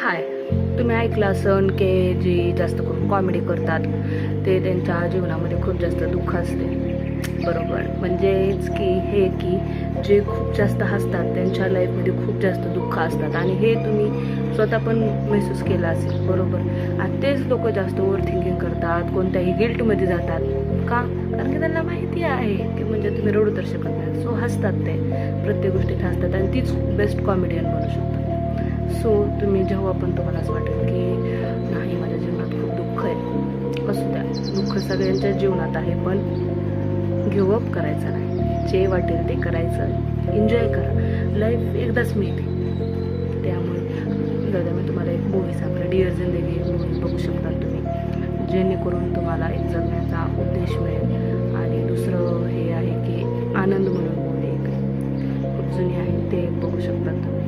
हाय, तुम्ही ऐकलं असन की जे जास्त करून कॉमेडी करतात ते त्यांच्या जीवनामध्ये खूप जास्त दुःख असते, बरोबर. म्हणजेच की जे खूप जास्त हसतात त्यांच्या लाईफमध्ये खूप जास्त दुःख असतात आणि हे तुम्ही स्वतः पण महसूस केलं असेल, बरोबर. आणि तेच लोक जास्त ओव्हर थिंकिंग करतात, कोणत्याही गिल्टमध्ये जातात. का? कारण की त्यांना माहिती आहे की म्हणजे तुम्ही रडू तर शकत नाही, सो हसतात. ते प्रत्येक गोष्टीत हसतात आणि तीच बेस्ट कॉमेडियन बनू शकतात. सो तुम्ही जेव्हा पण तुम्हाला असं वाटेल की नाही माझ्या जीवनात खूप दुःख आहे, असू द्या, दुःख सगळ्यांच्या जीवनात आहे, पण गिवअप करायचं नाही. जे वाटेल ते करायचं, एन्जॉय करा. लाईफ एकदाच मिळते. त्यामुळे दादा मी तुम्हाला एक मूवी सांगते, डिअर जिंदगी मूवी बघू शकता तुम्ही, जेणेकरून तुम्हाला एक जगण्याचा उद्देश मिळेल. आणि दुसरं हे आहे की आनंद म्हणून मूवी एक खूप जुनी आहे, ते बघू शकता तुम्ही.